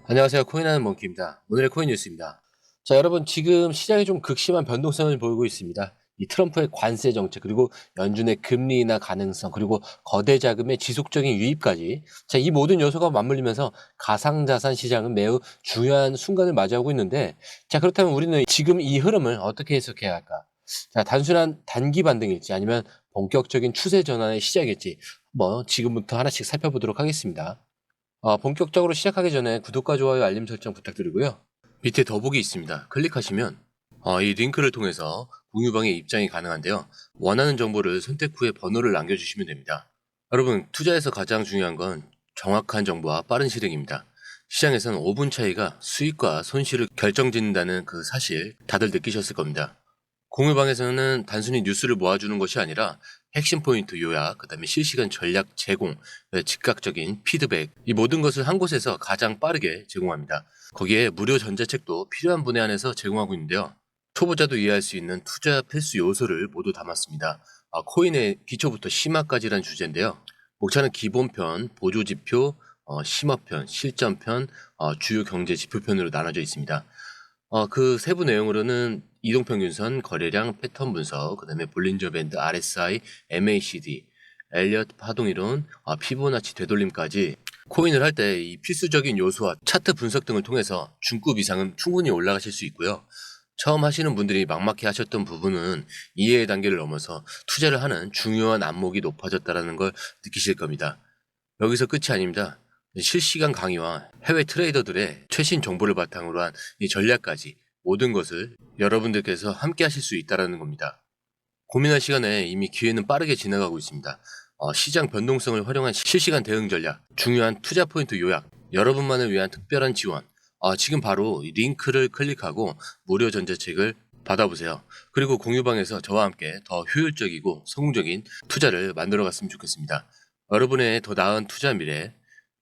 안녕하세요. 코인하는 몽키입니다. 오늘의 코인 뉴스입니다. 자, 여러분 지금 시장이 좀 극심한 변동성을 보이고 있습니다. 이 트럼프의 관세 정책 그리고 연준의 금리 인하 가능성 그리고 거대 자금의 지속적인 유입까지 자, 이 모든 요소가 맞물리면서 가상자산 시장은 매우 중요한 순간을 맞이하고 있는데 자, 그렇다면 우리는 지금 이 흐름을 어떻게 해석해야 할까? 자, 단순한 단기 반등일지 아니면 본격적인 추세 전환의 시작일지 지금부터 하나씩 살펴보도록 하겠습니다. 본격적으로 시작하기 전에 구독과 좋아요, 알림 설정 부탁드리고요. 밑에 더보기 있습니다. 클릭하시면 이 링크를 통해서 공유방에 입장이 가능한데요. 원하는 정보를 선택 후에 번호를 남겨주시면 됩니다. 여러분, 투자에서 가장 중요한 건 정확한 정보와 빠른 실행입니다. 시장에서는 5분 차이가 수익과 손실을 결정짓는다는 그 사실 다들 느끼셨을 겁니다. 공유방에서는 단순히 뉴스를 모아주는 것이 아니라 핵심 포인트 요약, 그다음에 실시간 전략 제공, 즉각적인 피드백, 이 모든 것을 한 곳에서 가장 빠르게 제공합니다. 거기에 무료 전자책도 필요한 분에 한해서 제공하고 있는데요. 초보자도 이해할 수 있는 투자 필수 요소를 모두 담았습니다. 코인의 기초부터 심화까지란 주제인데요. 목차는 기본편, 보조지표, 심화편, 실전편, 주요 경제 지표편으로 나눠져 있습니다. 그 세부 내용으로는 이동평균선, 거래량, 패턴 분석, 그 다음에 볼린저 밴드, RSI, MACD, 엘리엇 파동이론, 피보나치 되돌림까지 코인을 할 때 이 필수적인 요소와 차트 분석 등을 통해서 중급 이상은 충분히 올라가실 수 있고요. 처음 하시는 분들이 막막해 하셨던 부분은 이해의 단계를 넘어서 투자를 하는 중요한 안목이 높아졌다는 걸 느끼실 겁니다. 여기서 끝이 아닙니다. 실시간 강의와 해외 트레이더들의 최신 정보를 바탕으로 한 이 전략까지 모든 것을 여러분들께서 함께 하실 수 있다는 겁니다. 고민할 시간에 이미 기회는 빠르게 지나가고 있습니다. 시장 변동성을 활용한 실시간 대응 전략, 중요한 투자 포인트 요약, 여러분만을 위한 특별한 지원. 지금 바로 이 링크를 클릭하고 무료 전자책을 받아보세요. 그리고 공유방에서 저와 함께 더 효율적이고 성공적인 투자를 만들어 갔으면 좋겠습니다. 여러분의 더 나은 투자 미래,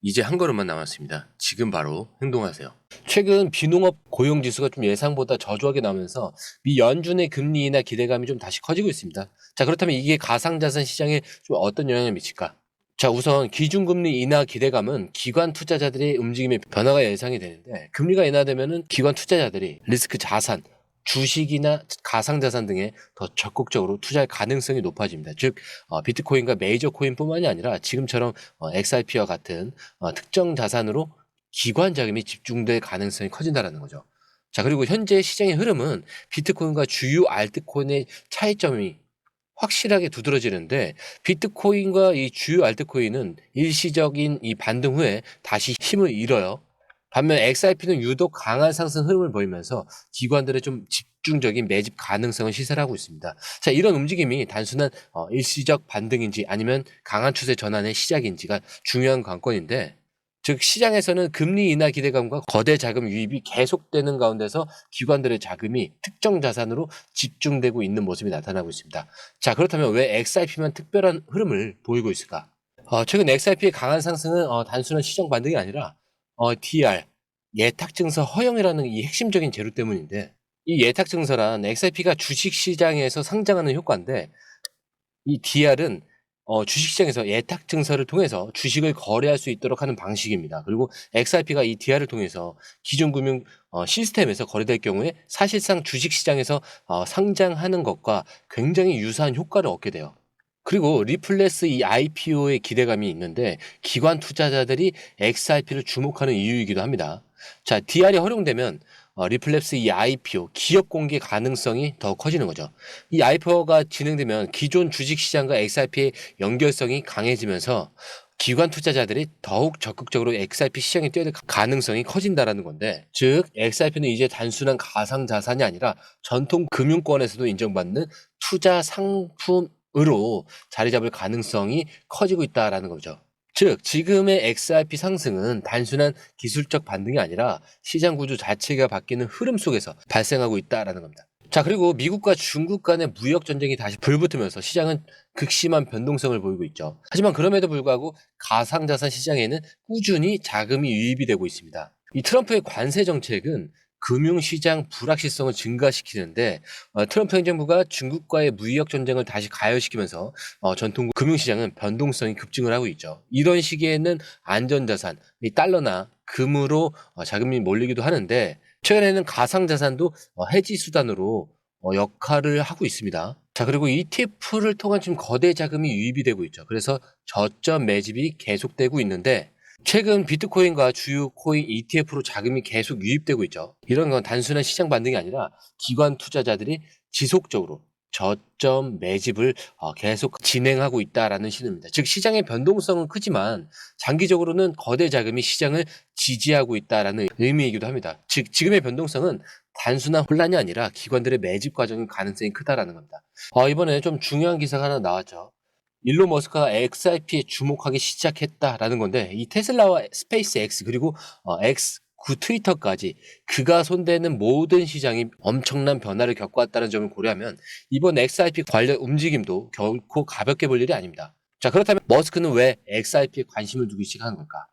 이제 한 걸음만 남았습니다. 지금 바로 행동하세요. 최근 비농업 고용지수가 좀 예상보다 저조하게 나오면서 미 연준의 금리 인하 기대감이 좀 다시 커지고 있습니다. 자, 그렇다면 이게 가상자산 시장에 좀 어떤 영향을 미칠까? 자, 우선 기준금리 인하 기대감은 기관 투자자들의 움직임의 변화가 예상이 되는데 금리가 인하되면은 기관 투자자들이 리스크 자산, 주식이나 가상자산 등에 더 적극적으로 투자할 가능성이 높아집니다. 즉, 비트코인과 메이저 코인뿐만이 아니라 지금처럼 XRP와 같은 특정 자산으로 기관 자금이 집중될 가능성이 커진다는 거죠. 자, 그리고 현재 시장의 흐름은 비트코인과 주요 알트코인의 차이점이 확실하게 두드러지는데 비트코인과 이 주요 알트코인은 일시적인 이 반등 후에 다시 힘을 잃어요. 반면 XRP는 유독 강한 상승 흐름을 보이면서 기관들의 좀 집중적인 매집 가능성을 시사하고 있습니다. 자, 이런 움직임이 단순한 일시적 반등인지 아니면 강한 추세 전환의 시작인지가 중요한 관건인데 즉 시장에서는 금리 인하 기대감과 거대 자금 유입이 계속되는 가운데서 기관들의 자금이 특정 자산으로 집중되고 있는 모습이 나타나고 있습니다. 자, 그렇다면 왜 XRP만 특별한 흐름을 보이고 있을까? 최근 XRP의 강한 상승은 단순한 시장 반등이 아니라 DR, 예탁증서 허용이라는 이 핵심적인 재료 때문인데 이 예탁증서란 XRP가 주식시장에서 상장하는 효과인데 이 DR은 주식시장에서 예탁증서를 통해서 주식을 거래할 수 있도록 하는 방식입니다. 그리고 XRP가 이 DR을 통해서 기존 금융 시스템에서 거래될 경우에 사실상 주식시장에서 상장하는 것과 굉장히 유사한 효과를 얻게 돼요. 그리고 리플레스 이 IPO의 기대감이 있는데 기관 투자자들이 XRP를 주목하는 이유이기도 합니다. 자, DR이 활용되면 리플랩스 이 IPO, 기업 공개 가능성이 더 커지는 거죠. 이 IPO가 진행되면 기존 주식시장과 XRP의 연결성이 강해지면서 기관 투자자들이 더욱 적극적으로 XRP 시장에 뛰어들 가능성이 커진다라는 건데, 즉 XRP는 이제 단순한 가상 자산이 아니라 전통 금융권에서도 인정받는 투자 상품으로 자리 잡을 가능성이 커지고 있다라는 거죠. 즉 지금의 XRP 상승은 단순한 기술적 반등이 아니라 시장 구조 자체가 바뀌는 흐름 속에서 발생하고 있다라는 겁니다. 자, 그리고 미국과 중국 간의 무역 전쟁이 다시 불붙으면서 시장은 극심한 변동성을 보이고 있죠. 하지만 그럼에도 불구하고 가상자산 시장에는 꾸준히 자금이 유입이 되고 있습니다. 이 트럼프의 관세 정책은 금융시장 불확실성을 증가시키는데 트럼프 행정부가 중국과의 무역 전쟁을 다시 가열시키면서 전통 금융시장은 변동성이 급증을 하고 있죠. 이런 시기에는 안전자산, 이 달러나 금으로 자금이 몰리기도 하는데 최근에는 가상자산도 해지 수단으로 역할을 하고 있습니다. 자, 그리고 ETF를 통한 지금 거대 자금이 유입이 되고 있죠. 그래서 저점 매집이 계속되고 있는데 최근 비트코인과 주요 코인 ETF로 자금이 계속 유입되고 있죠. 이런 건 단순한 시장 반등이 아니라 기관 투자자들이 지속적으로 저점 매집을 계속 진행하고 있다라는 신호입니다. 즉 시장의 변동성은 크지만 장기적으로는 거대 자금이 시장을 지지하고 있다라는 의미이기도 합니다. 즉 지금의 변동성은 단순한 혼란이 아니라 기관들의 매집 과정의 가능성이 크다라는 겁니다. 이번에 좀 중요한 기사가 하나 나왔죠. 일론 머스크가 XRP에 주목하기 시작했다라는 건데 이 테슬라와 스페이스 X 그리고 X 구 트위터까지 그가 손대는 모든 시장이 엄청난 변화를 겪어왔다는 점을 고려하면 이번 XRP 관련 움직임도 결코 가볍게 볼 일이 아닙니다. 자, 그렇다면 머스크는 왜 XRP에 관심을 두기 시작한 걸까?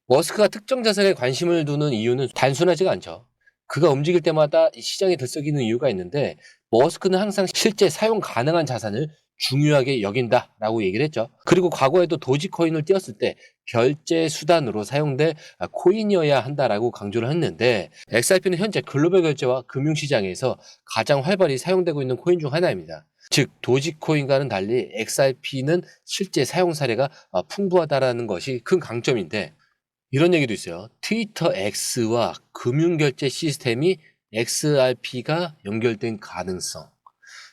머스크가 특정 자산에 관심을 두는 이유는 단순하지가 않죠. 그가 움직일 때마다 시장이 들썩이는 이유가 있는데 머스크는 항상 실제 사용 가능한 자산을 중요하게 여긴다라고 얘기를 했죠. 그리고 과거에도 도지코인을 띄웠을 때 결제 수단으로 사용될 코인이어야 한다라고 강조를 했는데 XRP는 현재 글로벌 결제와 금융시장에서 가장 활발히 사용되고 있는 코인 중 하나입니다. 즉 도지코인과는 달리 XRP는 실제 사용 사례가 풍부하다라는 것이 큰 강점인데 이런 얘기도 있어요. 트위터 X와 금융결제 시스템이 XRP가 연결된 가능성.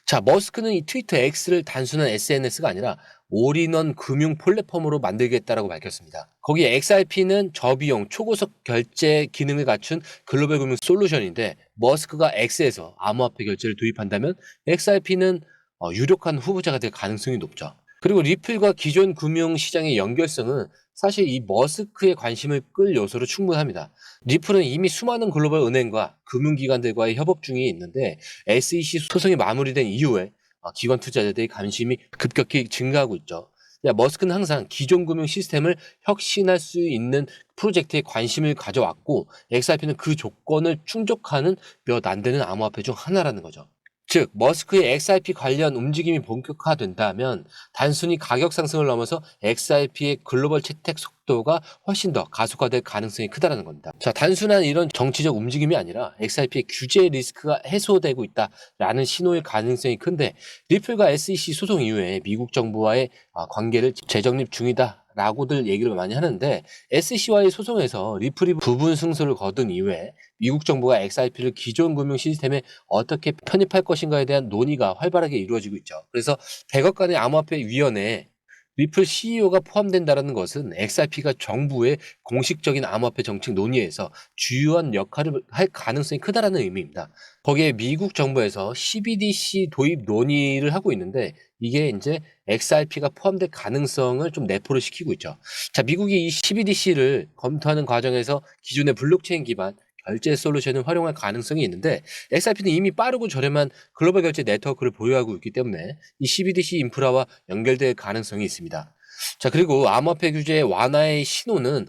자, 머스크는 이 트위터 X를 단순한 SNS가 아니라 올인원 금융 플랫폼으로 만들겠다라고 밝혔습니다. 거기에 XRP는 저비용 초고속 결제 기능을 갖춘 글로벌 금융 솔루션인데 머스크가 X에서 암호화폐 결제를 도입한다면 XRP는 유력한 후보자가 될 가능성이 높죠. 그리고 리플과 기존 금융시장의 연결성은 사실 이 머스크의 관심을 끌 요소로 충분합니다. 리플은 이미 수많은 글로벌 은행과 금융기관들과의 협업 중에 있는데 SEC 소송이 마무리된 이후에 기관 투자자들의 관심이 급격히 증가하고 있죠. 머스크는 항상 기존 금융 시스템을 혁신할 수 있는 프로젝트에 관심을 가져왔고 XRP는 그 조건을 충족하는 몇 안 되는 암호화폐 중 하나라는 거죠. 즉 머스크의 XRP 관련 움직임이 본격화된다면 단순히 가격 상승을 넘어서 XRP의 글로벌 채택 속도가 훨씬 더 가속화될 가능성이 크다는 겁니다. 자, 단순한 이런 정치적 움직임이 아니라 XRP의 규제 리스크가 해소되고 있다라는 신호일 가능성이 큰데 리플과 SEC 소송 이후에 미국 정부와의 관계를 재정립 중이다. 라고들 얘기를 많이 하는데 SEC와의 소송에서 리플이 부분 승소를 거둔 이후에 미국 정부가 XRP를 기존 금융 시스템에 어떻게 편입할 것인가에 대한 논의가 활발하게 이루어지고 있죠. 그래서 백악관의 암호화폐 위원회에 리플 CEO가 포함된다는 것은 XRP가 정부의 공식적인 암호화폐 정책 논의에서 주요한 역할을 할 가능성이 크다라는 의미입니다. 거기에 미국 정부에서 CBDC 도입 논의를 하고 있는데 이게 이제 XRP가 포함될 가능성을 좀 내포를 시키고 있죠. 자, 미국이 이 CBDC를 검토하는 과정에서 기존의 블록체인 기반 결제 솔루션을 활용할 가능성이 있는데 XRP는 이미 빠르고 저렴한 글로벌 결제 네트워크를 보유하고 있기 때문에 이 CBDC 인프라와 연결될 가능성이 있습니다. 자, 그리고 암호화폐 규제 완화의 신호는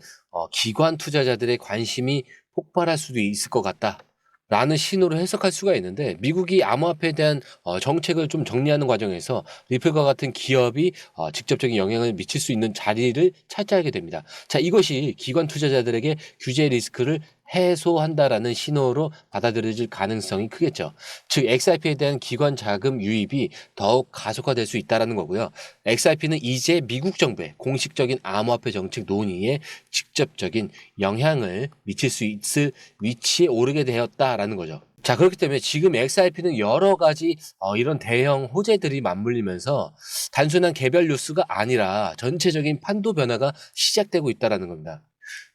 기관 투자자들의 관심이 폭발할 수도 있을 것 같다. 라는 신호로 해석할 수가 있는데 미국이 암호화폐에 대한 정책을 좀 정리하는 과정에서 리플과 같은 기업이 직접적인 영향을 미칠 수 있는 자리를 차지하게 됩니다. 자, 이것이 기관 투자자들에게 규제 리스크를 해소한다라는 신호로 받아들여질 가능성이 크겠죠. 즉 XRP에 대한 기관 자금 유입이 더욱 가속화될 수 있다는 거고요. XRP는 이제 미국 정부의 공식적인 암호화폐 정책 논의에 직접적인 영향을 미칠 수 있을 위치에 오르게 되었다라는 거죠. 자, 그렇기 때문에 지금 XRP는 여러 가지 이런 대형 호재들이 맞물리면서 단순한 개별 뉴스가 아니라 전체적인 판도 변화가 시작되고 있다는 겁니다.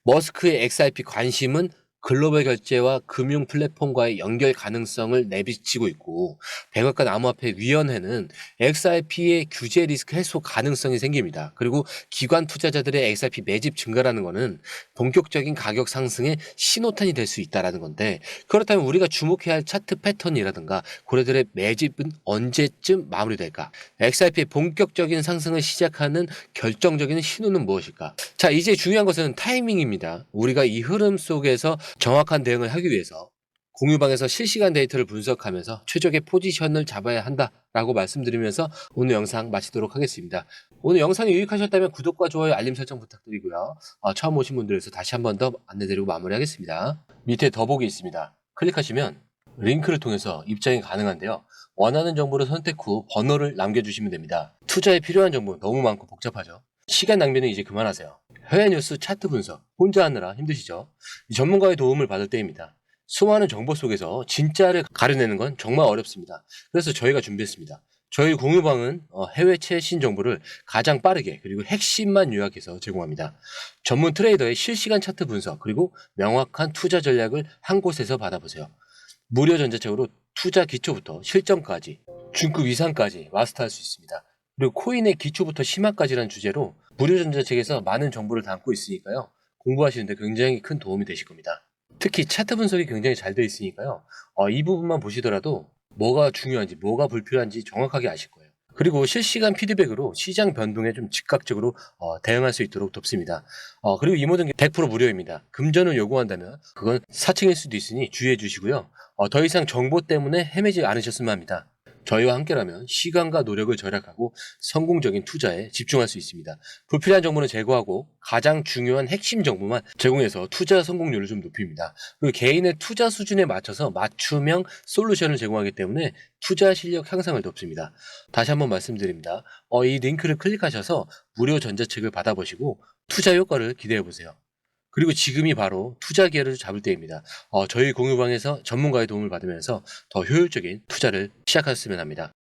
머스크의 XRP 관심은 글로벌 결제와 금융 플랫폼과의 연결 가능성을 내비치고 있고 백악관 암호화폐 위원회는 XRP의 규제 리스크 해소 가능성이 생깁니다. 그리고 기관 투자자들의 XRP 매집 증가라는 것은 본격적인 가격 상승의 신호탄이 될 수 있다는 건데 그렇다면 우리가 주목해야 할 차트 패턴이라든가 고래들의 매집은 언제쯤 마무리될까? XRP의 본격적인 상승을 시작하는 결정적인 신호는 무엇일까? 자, 이제 중요한 것은 타이밍입니다. 우리가 이 흐름 속에서 정확한 대응을 하기 위해서 공유방에서 실시간 데이터를 분석하면서 최적의 포지션을 잡아야 한다라고 말씀드리면서 오늘 영상 마치도록 하겠습니다. 오늘 영상이 유익하셨다면 구독과 좋아요, 알림 설정 부탁드리고요. 처음 오신 분들에서 다시 한 번 더 안내드리고 마무리하겠습니다. 밑에 더보기 있습니다. 클릭하시면 링크를 통해서 입장이 가능한데요. 원하는 정보를 선택 후 번호를 남겨주시면 됩니다. 투자에 필요한 정보 너무 많고 복잡하죠. 시간 낭비는 이제 그만하세요. 해외 뉴스 차트 분석 혼자 하느라 힘드시죠? 이 전문가의 도움을 받을 때입니다. 수많은 정보 속에서 진짜를 가려내는 건 정말 어렵습니다. 그래서 저희가 준비했습니다. 저희 공유방은 해외 최신 정보를 가장 빠르게 그리고 핵심만 요약해서 제공합니다. 전문 트레이더의 실시간 차트 분석 그리고 명확한 투자 전략을 한 곳에서 받아보세요. 무료 전자책으로 투자 기초부터 실전까지 중급 이상까지 마스터할 수 있습니다. 그리고 코인의 기초부터 심화까지라는 주제로 무료 전자책에서 많은 정보를 담고 있으니까요. 공부하시는데 굉장히 큰 도움이 되실 겁니다. 특히 차트 분석이 굉장히 잘 되어 있으니까요. 이 부분만 보시더라도 뭐가 중요한지 뭐가 불필요한지 정확하게 아실 거예요. 그리고 실시간 피드백으로 시장 변동에 좀 즉각적으로 대응할 수 있도록 돕습니다. 그리고 이 모든 게 100% 무료입니다. 금전을 요구한다면 그건 사칭일 수도 있으니 주의해 주시고요. 더 이상 정보 때문에 헤매지 않으셨으면 합니다. 저희와 함께라면 시간과 노력을 절약하고 성공적인 투자에 집중할 수 있습니다. 불필요한 정보는 제거하고 가장 중요한 핵심 정보만 제공해서 투자 성공률을 좀 높입니다. 그리고 개인의 투자 수준에 맞춰서 맞춤형 솔루션을 제공하기 때문에 투자 실력 향상을 돕습니다. 다시 한번 말씀드립니다. 이 링크를 클릭하셔서 무료 전자책을 받아보시고 투자 효과를 기대해보세요. 그리고 지금이 바로 투자 기회를 잡을 때입니다. 저희 공유방에서 전문가의 도움을 받으면서 더 효율적인 투자를 시작하셨으면 합니다.